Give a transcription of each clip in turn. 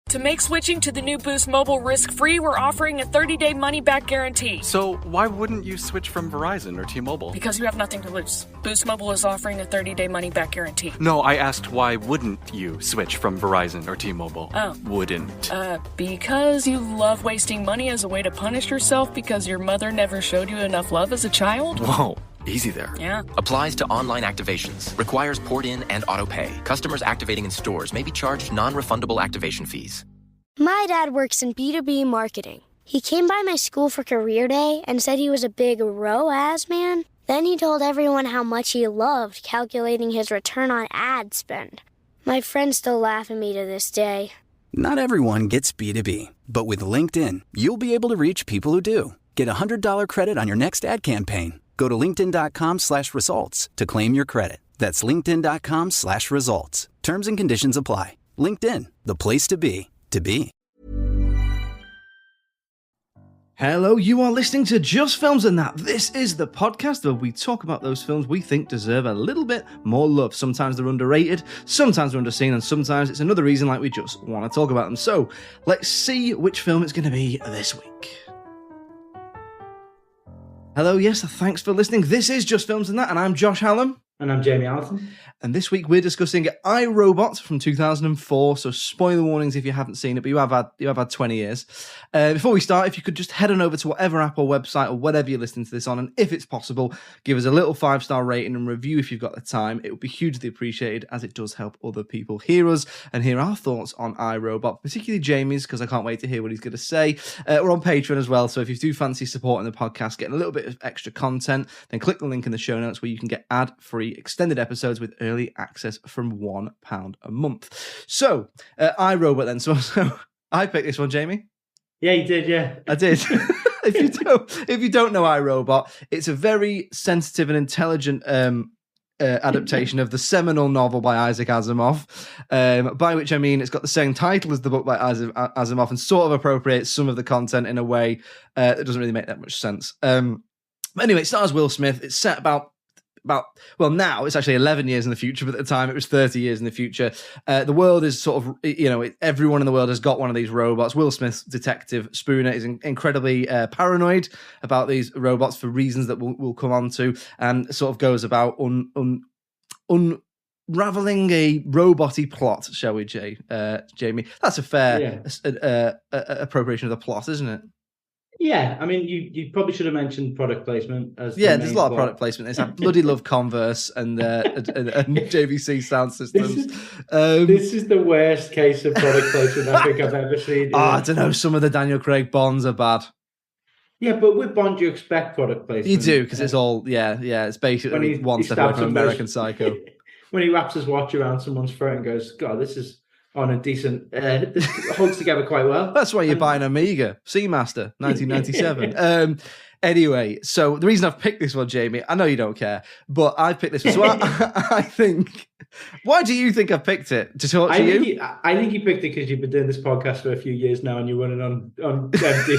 To make switching to the new Boost Mobile risk-free, we're offering a 30-day money-back guarantee. So why wouldn't you switch from Verizon or T-Mobile? Because you have nothing to lose. Boost Mobile is offering a 30-day money-back guarantee. No, I asked why wouldn't you switch from Verizon or T-Mobile? Oh. Wouldn't. Because you love wasting money as a way to punish yourself because your mother never showed you enough love as a child? Whoa. Easy there. Yeah. Applies to online activations. Requires port in and auto pay. Customers activating in stores may be charged non-refundable activation fees. My dad works in B2B marketing. He came by my school for career day and said he was a big ROAS man. Then he told everyone how much he loved calculating his return on ad spend. My friends still laugh at me to this day. Not everyone gets B2B, but with LinkedIn, you'll be able to reach people who do. Get a $100 credit on your next ad campaign. Go to linkedin.com/results to claim your credit. That's linkedin.com/results. Terms and conditions apply. LinkedIn, the place to be, to be. Hello, you are listening to Just Films and That. This is the podcast where we talk about those films we think deserve a little bit more love. Sometimes they're underrated, sometimes they're underseen, and sometimes it's another reason like we just want to talk about them. So, let's see which film it's going to be this week. Hello, yes, thanks for listening. This is Just Films and That, and I'm Josh Hallam. And I'm Jamie Allison. And this week we're discussing I, Robot from 2004, so spoiler warnings if you haven't seen it, but you have had 20 years. Before we start, if you could just head on over to whatever app or website or whatever you're listening to this on, and if it's possible, give us a little 5-star rating and review if you've got the time. It would be hugely appreciated, as it does help other people hear us and hear our thoughts on I, Robot, particularly Jamie's, because I can't wait to hear what he's going to say. We're on Patreon as well, so if you do fancy supporting the podcast, getting a little bit of extra content, then click the link in the show notes where you can get ad-free extended episodes with early access from £1 a month. So, I, Robot then. So I picked this one, Jamie. Yeah, you did, yeah. I did. If you don't know I, Robot, it's a very sensitive and intelligent adaptation of the seminal novel by Isaac Asimov, by which I mean it's got the same title as the book by Asimov and sort of appropriates some of the content in a way that doesn't really make that much sense. But anyway, it stars Will Smith. It's set about now it's actually 11 years in the future, but at the time it was 30 years in the future. The world is sort of, everyone in the world has got one of these robots. Will Smith's detective Spooner is incredibly paranoid about these robots for reasons that we'll come on to, and sort of goes about unraveling a robot-y plot, shall we, Jamie? That's a fair appropriation of the plot, isn't it? Yeah, I mean, you probably should have mentioned product placement. There's a lot of product placement. I bloody love Converse and JVC sound systems. This is the worst case of product placement I think I've ever seen. I don't know. Some of the Daniel Craig Bonds are bad. Yeah, but with Bond, you expect product placement. You do, because it's all, it's basically one step away from American Psycho. When he wraps his watch around someone's throat and goes, God, this is on a decent, this holds together quite well. That's why you're buying Amiga, Seamaster, 1997. Anyway, so the reason I've picked this one, Jamie, I know you don't care, but I picked this one. So I think, why do you think I've picked it? To talk to you? I think you picked it because you've been doing this podcast for a few years now and you're running on empty.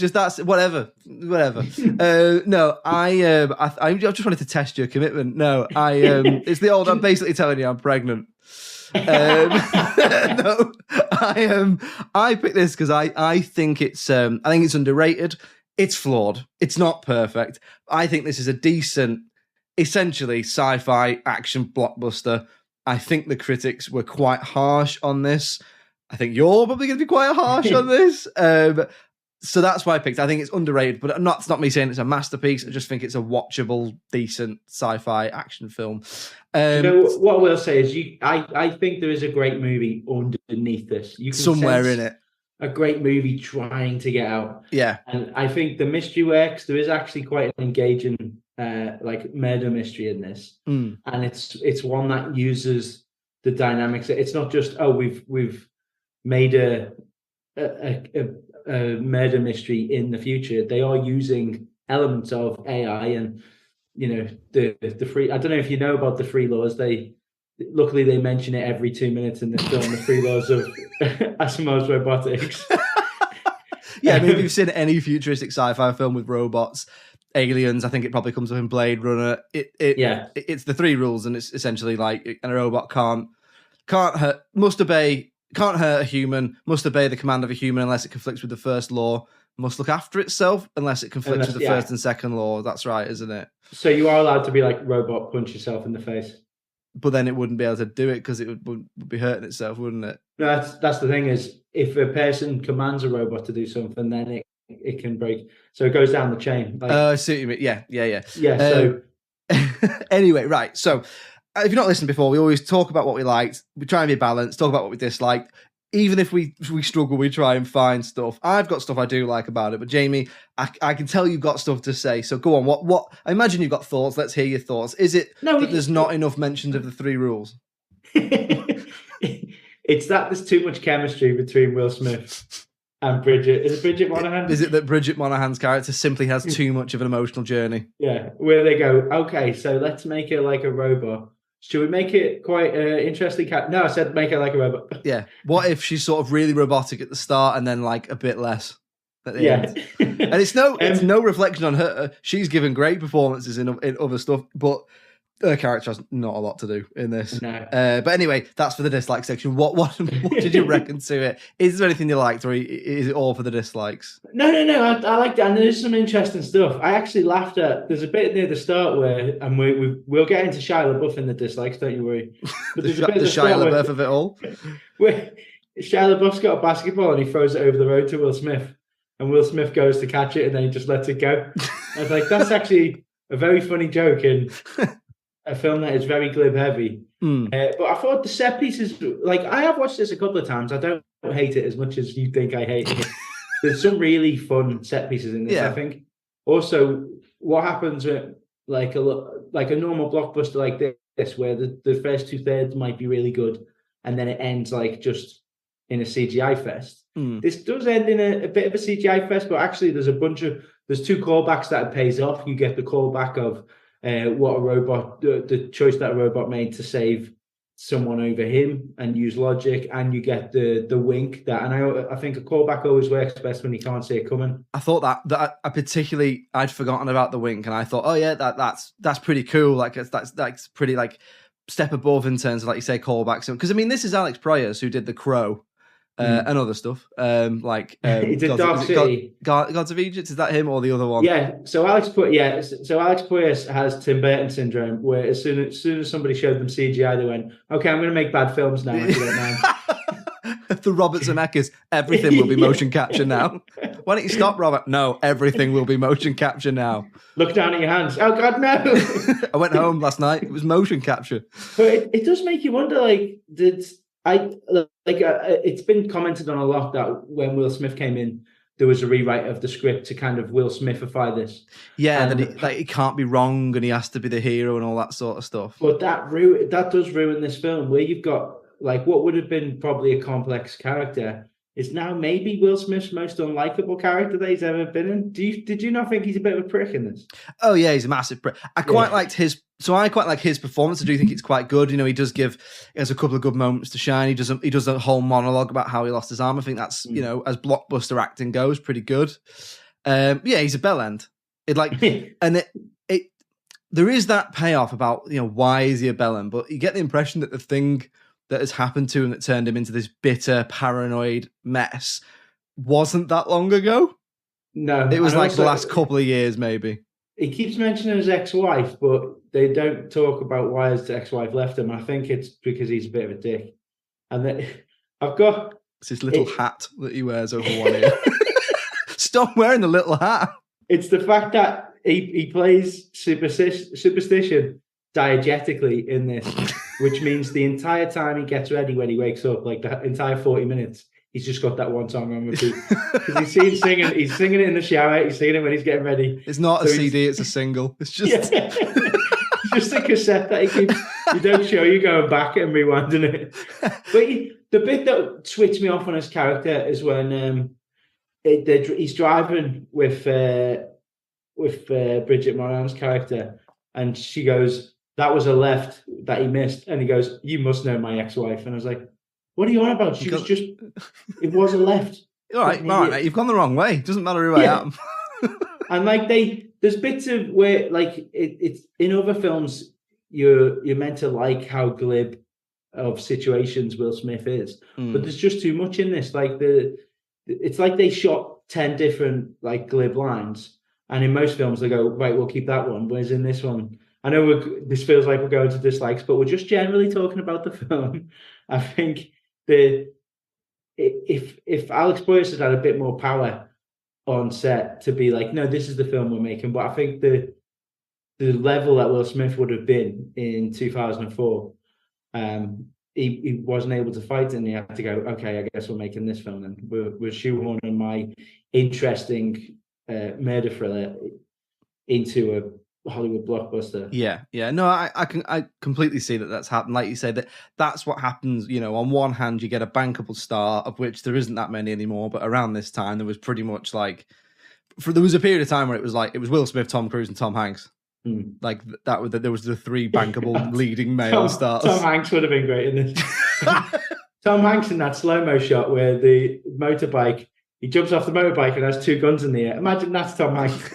That's whatever. No, I just wanted to test your commitment. No, it's the old. I'm basically telling you I'm pregnant. No, I picked this because I think it's underrated. It's flawed. It's not perfect. I think this is a decent, essentially sci-fi action blockbuster. I think the critics were quite harsh on this. I think you're probably going to be quite harsh on this. So that's why I picked it. I think it's underrated, but it's not me saying it's a masterpiece. I just think it's a watchable, decent sci-fi action film. What I will say is I think there is a great movie underneath this. You can somewhere in it. A great movie trying to get out. Yeah. And I think the mystery works. There is actually quite an engaging murder mystery in this. Mm. And it's one that uses the dynamics. It's not just, we've made a murder mystery in the future. They are using elements of AI and the free. I don't know if you know about the free laws. Luckily they mention it every 2 minutes in the film. The free laws of Asimov's robotics. Yeah, I mean, if you've seen any futuristic sci-fi film with robots, aliens, I think it probably comes up in Blade Runner. It's the three rules, and it's essentially like a robot can't can't hurt, must obey, can't hurt a human, must obey the command of a human unless it conflicts with the first law, must look after itself unless it conflicts with the first and second law. That's right, isn't it? So you are allowed to be like robot, punch yourself in the face. But then it wouldn't be able to do it because it would be hurting itself, wouldn't it? No, that's the thing is, if a person commands a robot to do something, then it can break. So it goes down the chain. Like, I see what you mean. Yeah. Yeah, so... Anyway, right. So if you've not listened before, we always talk about what we liked. We try and be balanced, talk about what we disliked. Even if we struggle, we try and find stuff. I've got stuff I do like about it, but Jamie, I can tell you've got stuff to say. So go on. What? I imagine you've got thoughts. Let's hear your thoughts. Is it that there's not enough mentions of the 3 rules? It's that there's too much chemistry between Will Smith and Bridget. Is it Bridget Monahan? Is it that Bridget Monahan's character simply has too much of an emotional journey? Yeah, where they go, okay, so let's make her like a robot. Should we make it quite interesting? No, I said make her like a robot. Yeah. What if she's sort of really robotic at the start and then like a bit less at the end? And it's no reflection on her. She's given great performances in other stuff, but her character has not a lot to do in this. No. But anyway, that's for the dislike section. What did you reckon to it? Is there anything you liked, or is it all for the dislikes? No. I liked it, and there's some interesting stuff. I actually laughed at. There's a bit near the start where, and we'll get into Shia LaBeouf in the dislikes. Don't you worry. But the Shia LaBeouf of it all. Where Shia LaBeouf's got a basketball and he throws it over the road to Will Smith, and Will Smith goes to catch it and then he just lets it go. I was like, that's actually a very funny joke in a film that is very glib heavy. But I thought the set pieces, like, I have watched this a couple of times. I don't hate it as much as you think I hate it. There's some really fun set pieces in this, I think. Also, what happens with like a normal blockbuster like this, where the first 2/3 might be really good, and then it ends like just in a CGI fest. This does end in a bit of a CGI fest, but actually there's 2 callbacks that it pays off. You get the callback of what a robot, the choice that a robot made to save someone over him and use logic, and you get the wink that, and I think a callback always works best when you can't see it coming. I thought that I particularly, I'd forgotten about the wink, and I thought, oh yeah, that's pretty cool. Like that's pretty like step above in terms of, like you say, callbacks. Because I mean, this is Alex Proyas who did The Crow. And other stuff, he did Dark City. Gods of Egypt. Is that him or the other one? Yeah. So Alex Proyas has Tim Burton syndrome, where as soon as somebody showed them CGI, they went, "Okay, I'm going to make bad films now." If you don't mind. The Robert Zemeckis, everything will be motion capture now. Why don't you stop, Robert? No, everything will be motion capture now. Look down at your hands. Oh God, no! I went home last night. It was motion capture. But it does make you wonder, like, it's been commented on a lot that when Will Smith came in, there was a rewrite of the script to kind of Will Smithify this. Yeah, and that he can't be wrong and he has to be the hero and all that sort of stuff. But that does ruin this film, where you've got like what would have been probably a complex character is now maybe Will Smith's most unlikable character that he's ever been in. Did you not think he's a bit of a prick in this? Oh yeah, he's a massive prick. I quite like his performance. I do think it's quite good. You know, he has a couple of good moments to shine. He does a whole monologue about how he lost his arm. I think that's, you know, as blockbuster acting goes, pretty good. Yeah, he's a bell end. And there is that payoff about, you know, why is he a bell end? But you get the impression that the thing that has happened to him that turned him into this bitter, paranoid mess wasn't that long ago. No. It was like the last couple of years, maybe. He keeps mentioning his ex-wife, but they don't talk about why his ex-wife left him. I think it's because he's a bit of a dick. And then it's his little hat that he wears over one ear. Stop wearing the little hat. It's the fact that he plays superstition diegetically in this, which means the entire time he gets ready when he wakes up, like the entire 40 minutes, he's just got that one song on repeat. Because he's singing it in the shower, he's singing it when he's getting ready. It's not a CD, it's a single. It's just it's just a cassette that he don't show you going back and rewinding it. But the bit that switched me off on his character is when he's driving with Bridget Monahan's character, and she goes, "That was a left that he missed," and he goes, "You must know my ex-wife." And I was like, "What are you on about? It was a left." All right, mate, you've gone the wrong way. It doesn't matter who I am. And like there's bits of where like it's in other films you're meant to like how glib of situations Will Smith is. Mm. But there's just too much in this. Like it's like they shot 10 different like glib lines, and in most films they go, right, we'll keep that one. Whereas in this one, I know this feels like we're going to dislikes, but we're just generally talking about the film. I think if Alex Boyce had a bit more power on set to be like, no, this is the film we're making, but I think the level that Will Smith would have been in 2004, he wasn't able to fight, and he had to go, okay, I guess we're making this film, and we're shoehorning my interesting murder thriller into a Hollywood blockbuster. Yeah. No, I completely see that's happened. Like you said, that's what happens. You know, on one hand, you get a bankable star, of which there isn't that many anymore. But around this time, there was pretty much like, there was a period of time where it was Will Smith, Tom Cruise, and Tom Hanks. Like there was the three bankable leading male stars. Tom Hanks would have been great in this. Tom Hanks in that slow-mo shot where the motorbike, he jumps off the motorbike and has two guns in the air. Imagine that's Tom Hanks.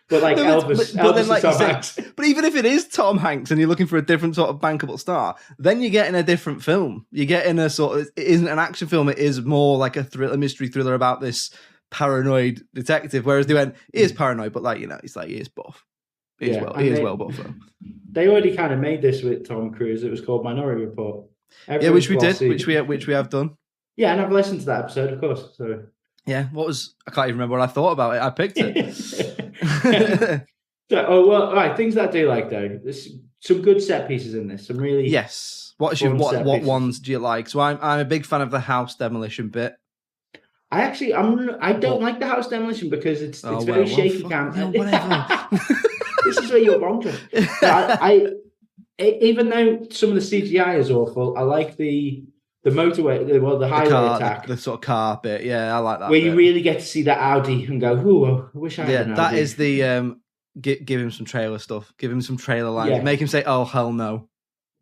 But like Elvis then, like Tom Hanks. But even if it is Tom Hanks and you're looking for a different sort of bankable star, then you're getting a different film. You're getting a sort of, it isn't an action film, it is more like a mystery thriller about this paranoid detective. Whereas they went, he is paranoid, but like, you know, he's like, he is buff. He is well buff though. They already kind of made this with Tom Cruise. It was called Minority Report. Which we did, which we have done. Yeah, and I've listened to that episode, of course. So yeah, I can't even remember what I thought about it. I picked it. All right. Things that I do like though. There's some good set pieces in this. Some really What ones do you like? So I'm a big fan of the house demolition bit. I don't like the house demolition because it's very shaky cam. Whatever. This is where you're wrong. Even though some of the CGI is awful, I like the motorway, the highway attack, the sort of car bit. Yeah, I like that. Where you really get to see that Audi and go, "Ooh, I wish I had an Audi." That is the give him some trailer stuff. Give him some trailer lines. Yeah. Make him say, "Oh hell no."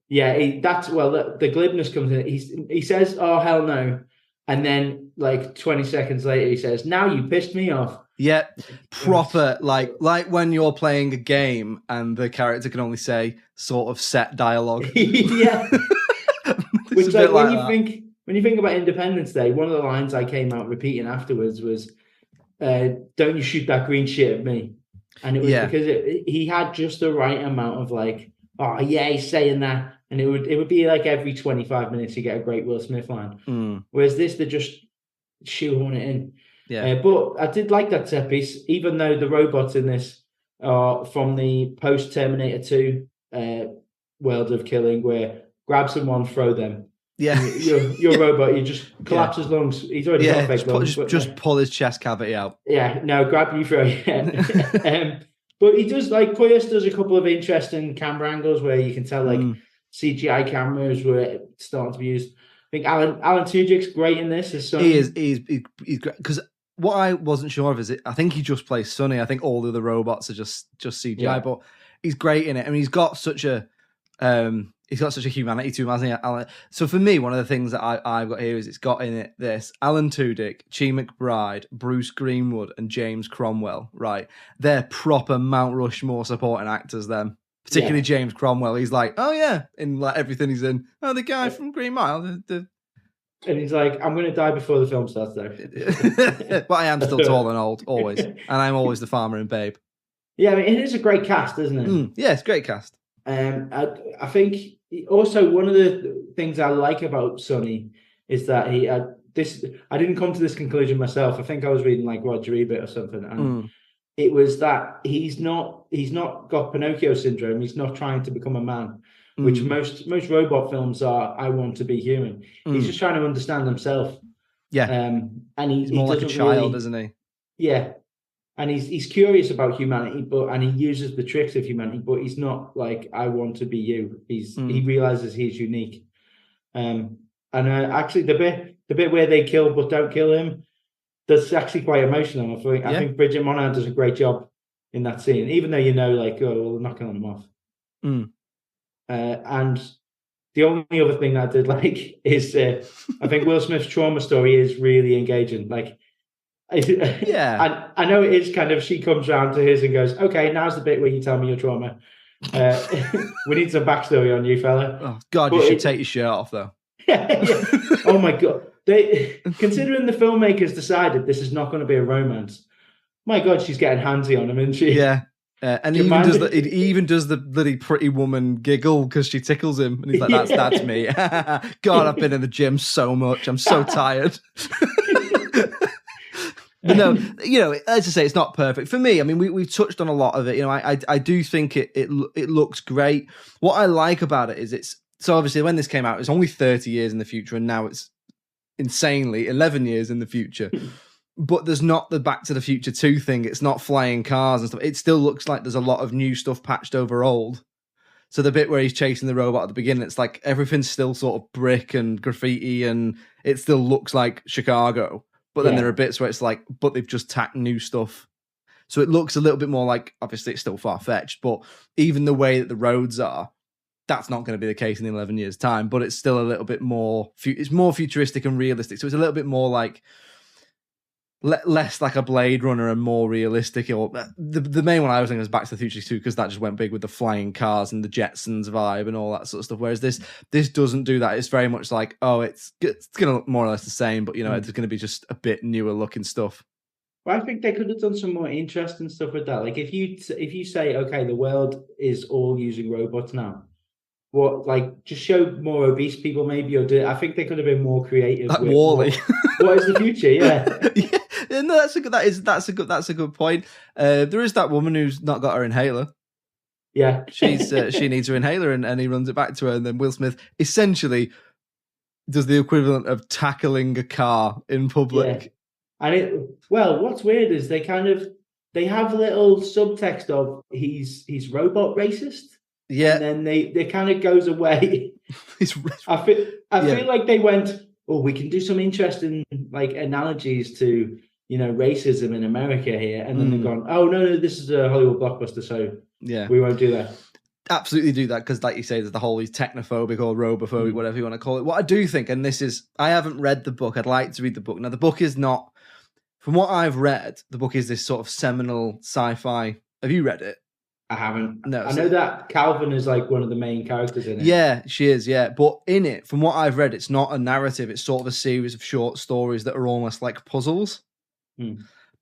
Yeah, the glibness comes in. He says, "Oh hell no." And then, like 20 seconds later, he says, "Now you pissed me off." Yeah, proper like when you're playing a game and the character can only say sort of set dialogue. Yeah, which like when you think about Independence Day, one of the lines I came out repeating afterwards was, "Don't you shoot that green shit at me?" And it was because he had just the right amount of like, "Oh yeah, he's saying that." And it would be like every 25 minutes you get a great Will Smith line. Whereas this, they just shoehorn it in. Yeah. But I did like that set piece, even though the robots in this are from the post-Terminator 2 world of killing, where grab someone, throw them. Yeah. You're a robot, you just collapse his lungs. He's already got fake lungs. Just pull his chest cavity out. Yeah, no, grab you, throw you. But he does, like, Poyas does a couple of interesting camera angles where you can tell, like, CGI cameras were starting to be used. I think Alan Tudyk's great in this. His son. He is. He's great. Because what I wasn't sure of is I think he just plays Sonny. I think all the other robots are just CGI, but he's great in it. I mean, he's got such a humanity to him, hasn't he, Alan? So for me, one of the things that I've got here is it's got in it this Alan Tudyk, Chi McBride, Bruce Greenwood, and James Cromwell. Right, they're proper Mount Rushmore supporting actors. Them. Particularly James Cromwell, he's like, oh yeah, in like everything he's in. Oh, the guy from Green Mile. And he's like, I'm going to die before the film starts, though. But I am still tall and old, always, and I'm always the farmer in Babe. Yeah, I mean, it is a great cast, isn't it? Yeah, it's a great cast. I think also one of the things I like about Sonny is that I didn't come to this conclusion myself. I think I was reading like Roger Ebert or something, and it was that he's not got Pinocchio syndrome. He's not trying to become a man, which most robot films are. I want to be human. He's just trying to understand himself. Yeah, and he's more like a child, isn't he? Yeah, and he's curious about humanity, and he uses the tricks of humanity. But he's not like, I want to be you. He realizes he's unique. And actually, the bit where they kill but don't kill him. That's actually quite emotional. I think Bridget Monahan does a great job in that scene, even though like, oh, well, they're not killing him off. And the only other thing that I did like is I think Will Smith's trauma story is really engaging. Like, I know it is kind of, she comes round to his and goes, okay, now's the bit where you tell me your trauma. We need some backstory on you, fella. Oh God, But you should take your shirt off though. Yeah. Oh my God. Considering the filmmakers decided this is not going to be a romance, my God, she's getting handsy on him, isn't she? Yeah. And it even does the bloody pretty woman giggle because she tickles him, and he's like, "That's me." God, I've been in the gym so much. I'm so tired. But no, as I say, it's not perfect for me. I mean, we've touched on a lot of it. I do think it looks great. What I like about it is it's so obviously when this came out, it's only 30 years in the future, and now it's insanely 11 years in the future. But there's not the Back to the Future 2 thing. It's not flying cars and stuff. It still looks like there's a lot of new stuff patched over old. So the bit where he's chasing the robot at the beginning, it's like everything's still sort of brick and graffiti, and it still looks like Chicago. But then there are bits where it's like, but they've just tacked new stuff. So it looks a little bit more like, obviously it's still far-fetched, but even the way that the roads are, that's not going to be the case in 11 years' time. But it's still a little bit more, it's more futuristic and realistic. So it's a little bit more like, less like a Blade Runner and more realistic. Or the main one I was thinking was Back to the Future 2 because that just went big with the flying cars and the Jetsons vibe and all that sort of stuff. Whereas this doesn't do that. It's very much like, it's going to look more or less the same, but it's going to be just a bit newer looking stuff. Well, I think they could have done some more interesting stuff with that. Like if you say, okay, the world is all using robots now, just show more obese people maybe, or I think they could have been more creative. Like Wall-E. What is the future? Yeah. Yeah, no, that's a good point. There is that woman who's not got her inhaler. Yeah, she needs her inhaler, and he runs it back to her, and then Will Smith essentially does the equivalent of tackling a car in public. Yeah. And what's weird is they have a little subtext of he's robot racist. Yeah, and then they kind of goes away. I feel like they went, we can do some interesting like analogies to racism in America here, and then they've gone, oh no, this is a Hollywood blockbuster, so we won't do that. Absolutely do that because, like you say, there's the whole technophobic or robophobic, whatever you want to call it. What I do think, and I haven't read the book. I'd like to read the book. Now, the book is not, from what I've read, the book is this sort of seminal sci-fi. Have you read it? I haven't. No, I know that Calvin is like one of the main characters in it. Yeah, she is, yeah. But in it, from what I've read, it's not a narrative. It's sort of a series of short stories that are almost like puzzles.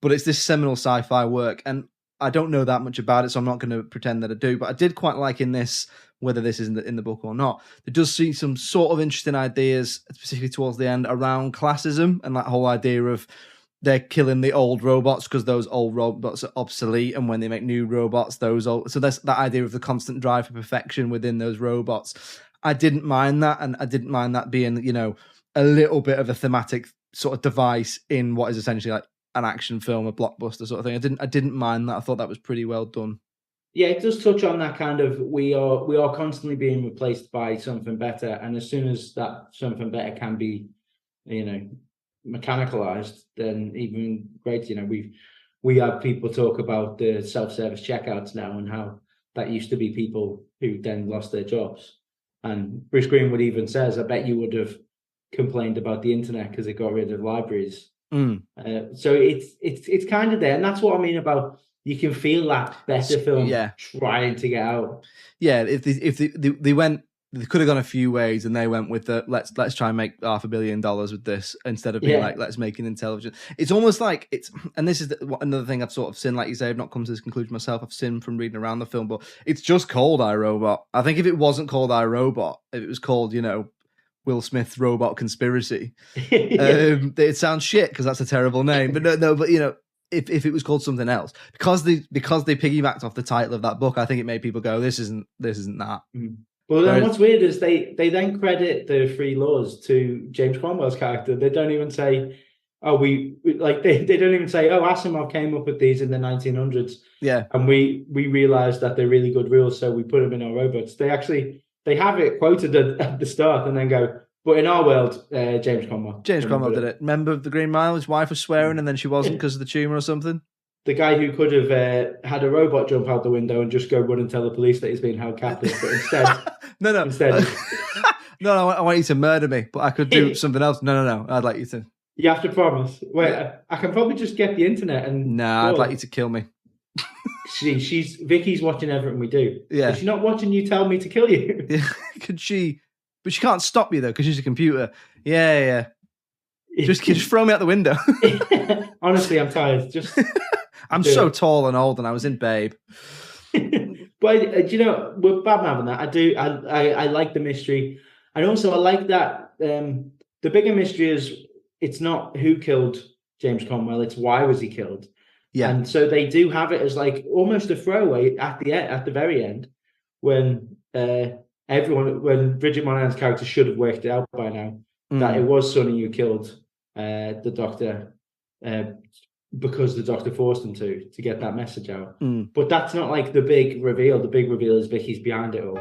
But it's this seminal sci-fi work. And I don't know that much about it, so I'm not going to pretend that I do. But I did quite like in this, whether this is in the book or not, there does see some sort of interesting ideas, specifically towards the end, around classism and that whole idea of they're killing the old robots because those old robots are obsolete, and when they make new robots, so that's that idea of the constant drive for perfection within those robots. I didn't mind that, and I didn't mind that being, a little bit of a thematic sort of device in what is essentially like an action film, a blockbuster sort of thing. I didn't mind that. I thought that was pretty well done. Yeah, it does touch on that kind of we are constantly being replaced by something better, and as soon as that something better can be, mechanicalized, then even greater. We have people talk about the self-service checkouts now and how that used to be people who then lost their jobs. And Bruce Greenwood even says, I bet you would have complained about the internet because it got rid of libraries. So it's kind of there, and that's what I mean about you can feel that better film trying to get out. Yeah, if they went. They could have gone a few ways, and they went with the let's try and make $500 million with this instead of being like let's make it intelligent. It's almost like and this is another thing I've sort of seen. Like you say, I've not come to this conclusion myself. I've seen from reading around the film, but it's just called iRobot. I think if it wasn't called iRobot, if it was called Will Smith's Robot Conspiracy, it sounds shit because that's a terrible name. But no, but if it was called something else, because they piggybacked off the title of that book, I think it made people go, this isn't that. Well, then what's weird is they then credit the three laws to James Cromwell's character. They don't even say, they don't even say, Asimov came up with these in the 1900s. Yeah. And we realized that they're really good rules, so we put them in our robots. They have it quoted at the start and then go, but in our world, James Cromwell. James Cromwell did it. Remember of the Green Mile? His wife was swearing and then she wasn't because of the tumour or something? The guy who could have had a robot jump out the window and just go run and tell the police that he's being held captive, but instead... No, I want you to murder me, but I could do something else. No, I'd like you to... You have to promise. Wait, I can probably just get the internet and... I'd like you to kill me. Vicky's watching everything we do. Yeah. Is she not watching you tell me to kill you? Yeah. Could she? But she can't stop you though because she's a computer. Yeah. Just throw me out the window. Honestly, I'm tired. Just I'm so tall and old, and I was in Babe. But you know, with Batman and that, I like the mystery, and also I like that the bigger mystery is it's not who killed James Cromwell, it's why was he killed. Yeah, and so they do have it as like almost a throwaway at the very end when when Bridget Monahan's character should have worked it out by now that it was Sonny who killed the Doctor. Because the Doctor forced him to get that message out. But that's not like the big reveal. The big reveal is Vicky's behind it all.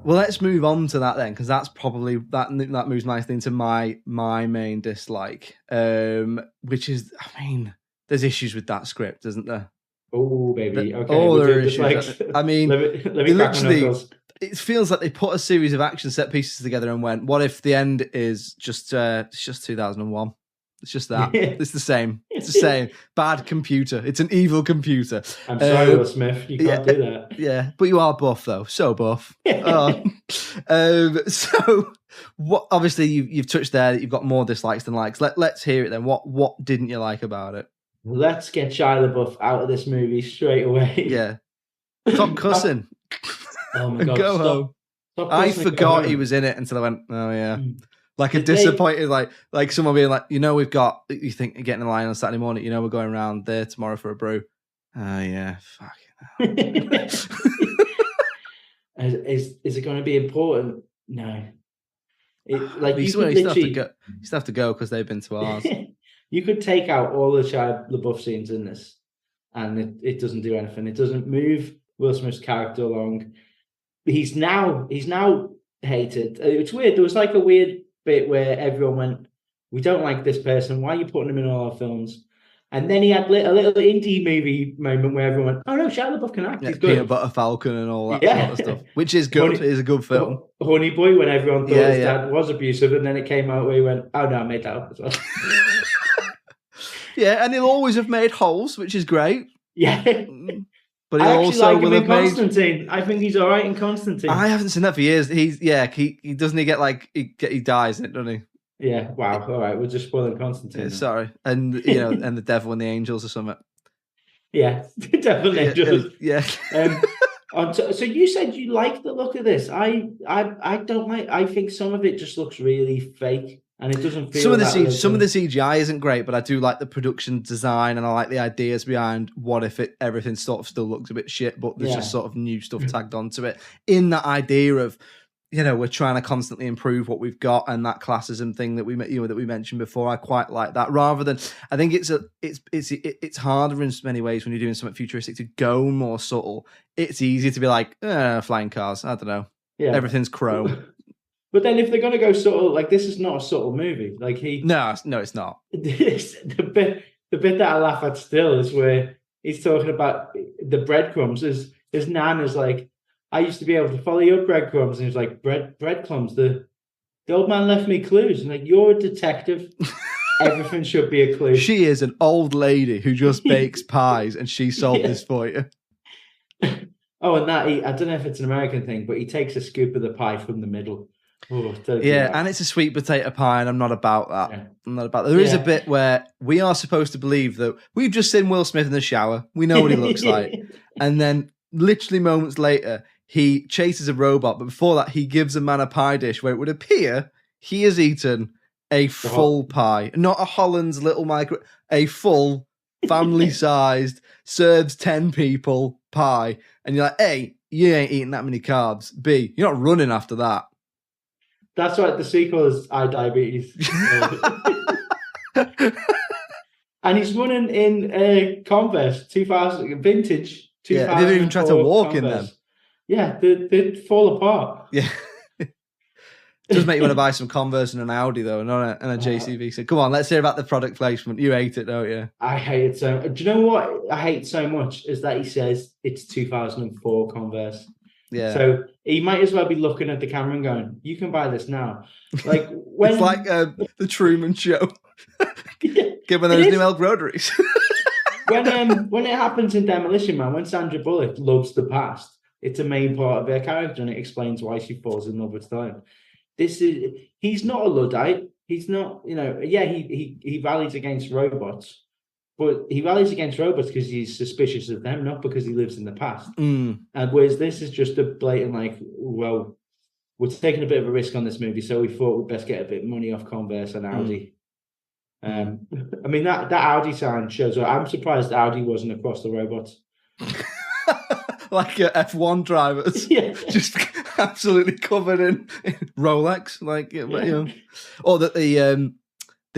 Well, let's move on to that then, because that's probably that moves nicely into my main dislike, which is, I mean, there's issues with that script, isn't there? Oh, baby. Okay. There are issues. I mean, let me literally, it feels like they put a series of action set pieces together and went, what if the end is just 2001? It's just that. It's the same. It's the same. Bad computer. It's an evil computer. I'm sorry, Will Smith. You can't do that. Yeah, but you are buff though. So buff. So, what? Obviously, you've touched there that you've got more dislikes than likes. Let's hear it then. What didn't you like about it? Let's get Shia LaBeouf out of this movie straight away. Yeah. Stop cussing. Oh my God. Go home. Stop I forgot he was in it until I went, oh yeah. Like a disappointed, like someone being like, you think you're getting a line on Saturday morning, we're going around there tomorrow for a brew. Oh yeah, fuck it. Is it going to be important? No. You still have to go because they've been to ours. You could take out all the Shia LaBeouf scenes in this, and it doesn't do anything. It doesn't move Will Smith's character along. He's now hated. It's weird. There was like a weird bit where everyone went, we don't like this person, why are you putting him in all our films? And then he had a little indie movie moment where everyone went, oh no, Shia LaBeouf can act, he's good. Peanut Butter Falcon and all that sort of stuff, which is good. It is a good film. Honey Boy, when everyone thought his dad was abusive, and then it came out where he went, oh no, I made that up as well. Yeah, and he'll always have made holes, which is great. Yeah. But I actually like him in Constantine. I think he's all right in Constantine. I haven't seen that for years. He doesn't he dies in it, doesn't he? Yeah. Wow. All right. We're just spoiling Constantine. Yeah, sorry. And and the devil and the angels or something. Yeah, the devil and angels. Yeah. So you said you like the look of this. I don't like. I think some of it just looks really fake. And it doesn't feel some of the CGI isn't great, but I do like the production design and I like the ideas behind what if everything sort of still looks a bit shit, but there's just sort of new stuff tagged onto it. In that idea of, we're trying to constantly improve what we've got, and that classism thing that we mentioned before, I quite like that. Rather than, I think it's harder in many ways when you're doing something futuristic to go more subtle. It's easy to be like, flying cars. I don't know. Yeah, everything's chrome. But then if they're going to go subtle, like this is not a subtle movie. Like No, it's not. The bit that I laugh at still is where he's talking about the breadcrumbs. His nan is like, I used to be able to follow your breadcrumbs. And he's like, breadcrumbs. The old man left me clues. And like, you're a detective. Everything should be a clue. She is an old lady who just bakes pies, and she solved this for you. Oh, and I don't know if it's an American thing, but he takes a scoop of the pie from the middle. Oh, and it's a sweet potato pie, and I'm not about that. Yeah. I'm not about that. There is a bit where we are supposed to believe that we've just seen Will Smith in the shower. We know what he looks like. And then literally moments later, he chases a robot. But before that, he gives a man a pie dish where it would appear he has eaten a full pie. Not a Holland's little micro, a full family-sized, serves 10 people pie. And you're like, A, you ain't eating that many carbs. B, you're not running after that. That's right. The sequel is I Diabetes. And he's running in Converse 2000 vintage. Yeah, they didn't even try to walk Converse. In them. Yeah, they fall apart. Yeah. It does make you want to buy some Converse and an Audi though, and a JCB. So come on, let's hear about the product placement. You hate it, don't you? I hate it so much. Do you know what I hate so much is that he says it's 2004 Converse. Yeah. So he might as well be looking at the camera and going, "You can buy this now." Like when it's like the Truman Show. Give me those New Elk Rotaries. when it happens in Demolition Man, when Sandra Bullock loves the past, it's a main part of her character, and it explains why she falls in love with time. He's not a Luddite. He's not, he rallies against robots, but he rallies against robots because he's suspicious of them, not because he lives in the past. And whereas this is just a blatant, like, well, we're taking a bit of a risk on this movie, so we thought we'd best get a bit of money off Converse and Audi. I mean, that Audi sign shows up. I'm surprised Audi wasn't across the robots. Like F1 drivers. Yeah. Just absolutely covered in Rolex. Like, or that they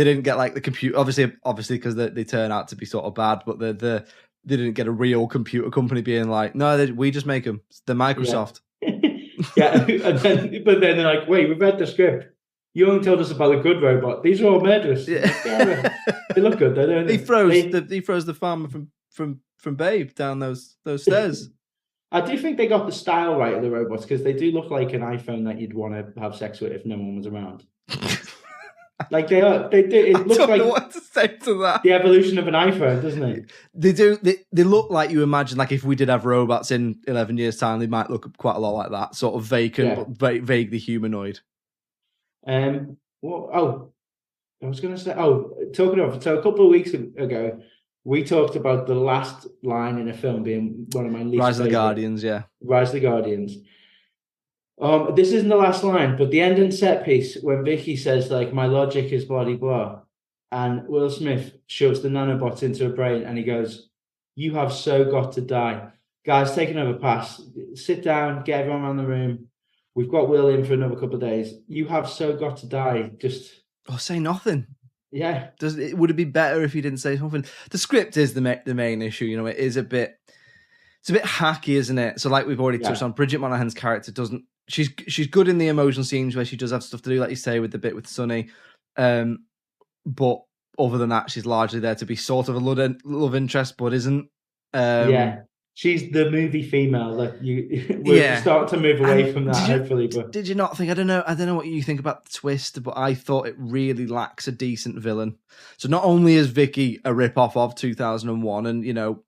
didn't get like the computer, obviously because they turn out to be sort of bad, but they didn't get a real computer company being like, no, we just make them. They're Microsoft. Yeah. But then they're like, wait, we've read the script. You only told us about a good robot. These are all murderers. Yeah. They look good, though, don't they? He throws the farmer from Babe down those stairs. I do think they got the style right of the robots, because they do look like an iPhone that you'd want to have sex with if no one was around. Like they do. It looks like, I don't know what to say to that. The evolution of an iPhone, doesn't it? They do. They look like you imagine. Like if we did have robots in 11 years' time, they might look quite a lot like that. Sort of vacant, but vaguely humanoid. I was going to say. Talking of, so a couple of weeks ago, we talked about the last line in a film being one of my least Rise of the favorite. Guardians, yeah. Rise of the Guardians. This isn't the last line, but the ending set piece when Vicky says, like, my logic is blah, blah, and Will Smith shoves the nanobots into her brain and he goes, you have so got to die. Guys, take another pass. Sit down, get everyone around the room. We've got Will in for another couple of days. You have so got to die. Just... say nothing. Yeah. Would it be better if he didn't say something? The script is the main issue. You know, it is it's a bit hacky, isn't it? So like we've already touched on, Bridget Monahan's character doesn't, she's good in the emotional scenes where she does have stuff to do, like you say, with the bit with Sonny. But other than that, she's largely there to be sort of a love interest, but isn't. She's the movie female that we're starting to move away from that, hopefully. But did you not think? I don't know what you think about the twist, but I thought it really lacks a decent villain. So not only is Vicky a rip-off of 2001, and you know,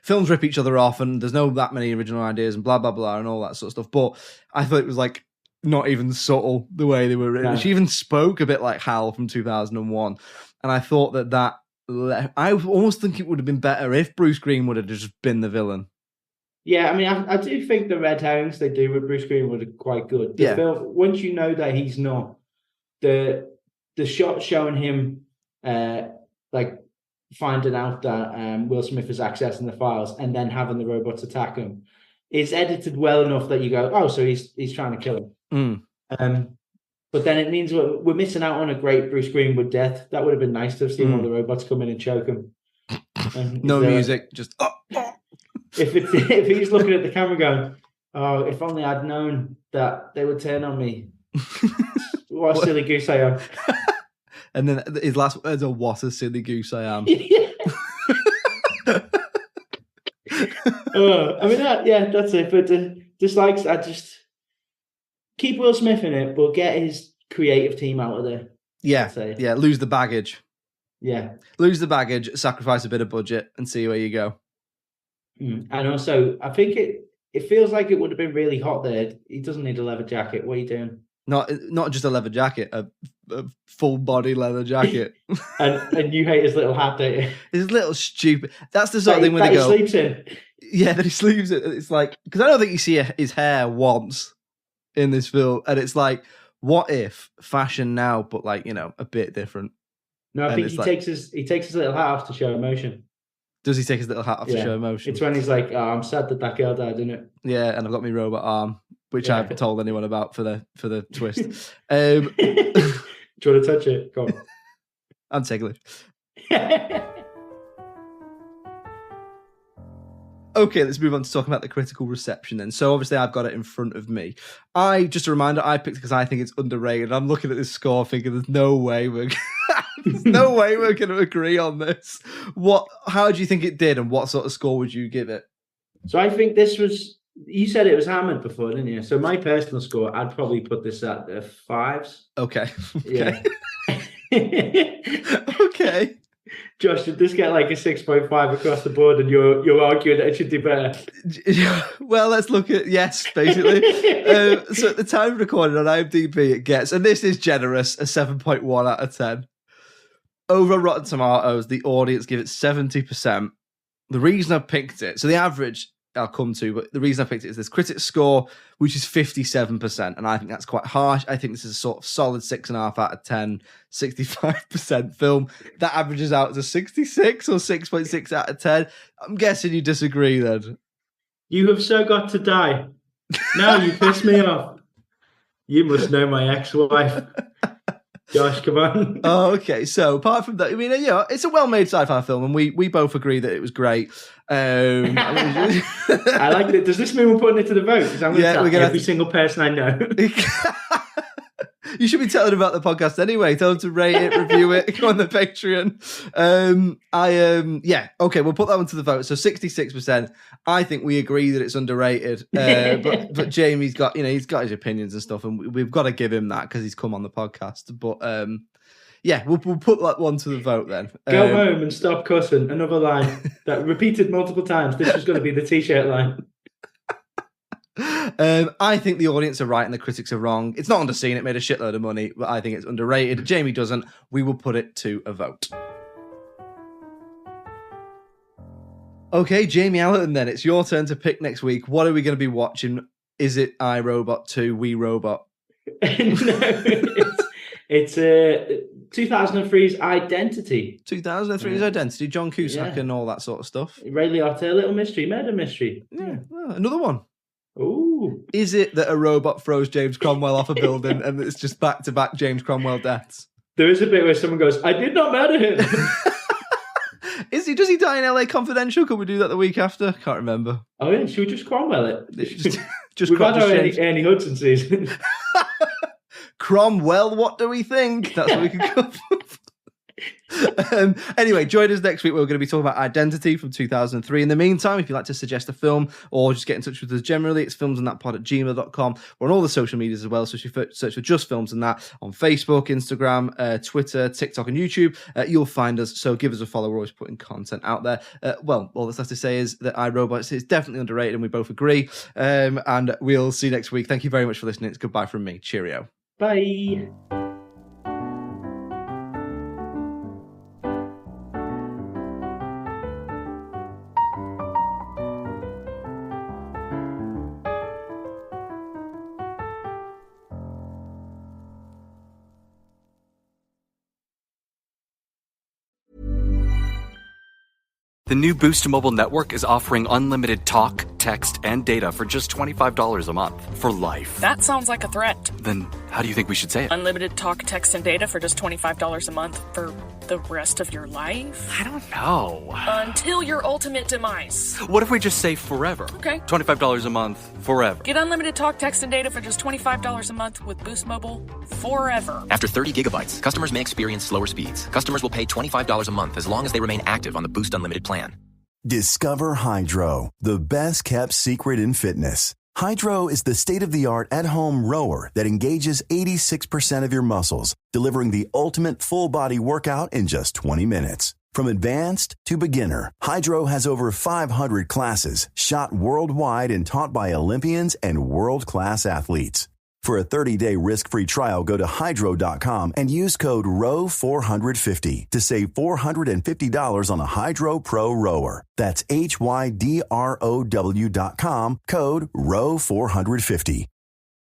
films rip each other off, and there's no that many original ideas, and blah blah blah, and all that sort of stuff. But I thought it was like not even subtle the way they were written. No. She even spoke a bit like Hal from 2001, and I thought that. I almost think it would have been better if Bruce Greenwood had just been the villain. Yeah, I mean, I do think the red herrings they do with Bruce Greenwood are quite good. The film, once you know that he's not, the shot showing him like finding out that Will Smith is accessing the files and then having the robots attack him, is edited well enough that you go, oh, so he's trying to kill him. But then it means we're missing out on a great Bruce Greenwood death. That would have been nice to have seen all the robots come in and choke him. No music, just... If he's looking at the camera going, oh, if only I'd known that they would turn on me. What a silly goose I am. And then his last words are, what a silly goose I am. I mean, that's it. But dislikes, I just... Keep Will Smith in it, but get his creative team out of there. Yeah, lose the baggage. Yeah. Lose the baggage, sacrifice a bit of budget, and see where you go. And also, I think it feels like it would have been really hot there. He doesn't need a leather jacket. What are you doing? Not just a leather jacket, a full body leather jacket. and you hate his little hat, don't you? His little stupid... That's the sort of thing where they go... he sleeps in. Yeah, that he sleeps in. It's like... Because I don't think you see his hair once in this film, and it's like, what if fashion now, but like, you know, a bit different? No, I think he takes his little hat off to show emotion. Does he take his little hat off to show emotion? It's when he's like, oh, I'm sad that girl died, isn't it? Yeah, and I've got my robot arm, which I haven't told anyone about for the twist. Do you want to touch it? Go on. I'm ticklish. Okay, let's move on to talking about the critical reception then. So obviously I've got it in front of me. Just a reminder, I picked it because I think it's underrated. I'm looking at this score thinking there's no way we're going to agree on this. How do you think it did, and what sort of score would you give it? So I think this was, you said it was hammered before, didn't you? So my personal score, I'd probably put this at the 5s. Okay. Yeah. Okay. Josh, did this get like a 6.5 across the board and you're arguing that it should do better? Well, let's look at, yes, basically. So at the time of recording on IMDb, it gets, and this is generous, a 7.1 out of 10. Over Rotten Tomatoes, the audience give it 70%. The reason I picked it, so the average I'll come to, but the reason I picked it is this critic score, which is 57%, and I think that's quite harsh. I think this is a sort of solid 6.5 out of 10, 65% film. That averages out to 66 or 6.6 out of 10. I'm guessing you disagree then. You have so got to die. Now you piss me off. You must know my ex-wife. Josh, come on. Oh, okay. So apart from that, I mean, it's a well-made sci-fi film, and we both agree that it was great. I like it. Does this mean we're putting it to the vote? Because I'm going to tell every single person I know. You should be telling about the podcast anyway. Tell them to rate it, review it, go on the Patreon. Okay, we'll put that one to the vote. So 66%. I think we agree that it's underrated. But Jamie's got, he's got his opinions and stuff, and we've got to give him that because he's come on the podcast. But we'll put that one to the vote then. Go home and stop cussing. Another line that repeated multiple times. This was going to be the t-shirt line. I think the audience are right and the critics are wrong. It's not underseen. It made a shitload of money, but I think it's underrated. Jamie doesn't. We will put it to a vote. Okay, Jamie Allerton, then it's your turn to pick next week. What are we going to be watching? Is it I, Robot 2, We, Robot? No, it's 2003's Identity. 2003's Identity, John Cusack and all that sort of stuff. Ray Liotta, little mystery, murder mystery. Yeah. Well, another one. Ooh. Is it that a robot throws James Cromwell off a building and it's just back-to-back James Cromwell deaths? There is a bit where someone goes, I did not murder him. Does he die in LA Confidential? Could we do that the week after? Can't remember. Oh yeah, should we just Cromwell it? We've had our Ernie Hudson season. Cromwell, what do we think? That's what we could come Anyway, join us next week. We're going to be talking about Identity from 2003. In the meantime, if you'd like to suggest a film or just get in touch with us generally, it's filmsandthatpod@gmail.com. We're on all the social medias as well, so if you search for Just Films and That on Facebook, Instagram, Twitter, TikTok and YouTube, you'll find us. So give us a follow. We're always putting content out there. All that's left to say is that iRobot is definitely underrated and we both agree. And we'll see you next week. Thank you very much for listening. It's goodbye from me. Cheerio. Bye. The new Boost Mobile network is offering unlimited talk, text, and data for just $25 a month for life. That sounds like a threat. Then how do you think we should say it? Unlimited talk, text, and data for just $25 a month for the rest of your life? I don't know. Until your ultimate demise. What if we just say forever? Okay. $25 a month, forever. Get unlimited talk, text, and data for just $25 a month with Boost Mobile forever. After 30 gigabytes, customers may experience slower speeds. Customers will pay $25 a month as long as they remain active on the Boost Unlimited plan. Discover Hydro, the best kept secret in fitness. Hydro is the state-of-the-art at-home rower that engages 86% of your muscles, delivering the ultimate full-body workout in just 20 minutes. From advanced to beginner, Hydro has over 500 classes, shot worldwide and taught by Olympians and world-class athletes. For a 30-day risk-free trial, go to hydro.com and use code ROW450 to save $450 on a Hydro Pro rower. That's HYDROW.com, code ROW450.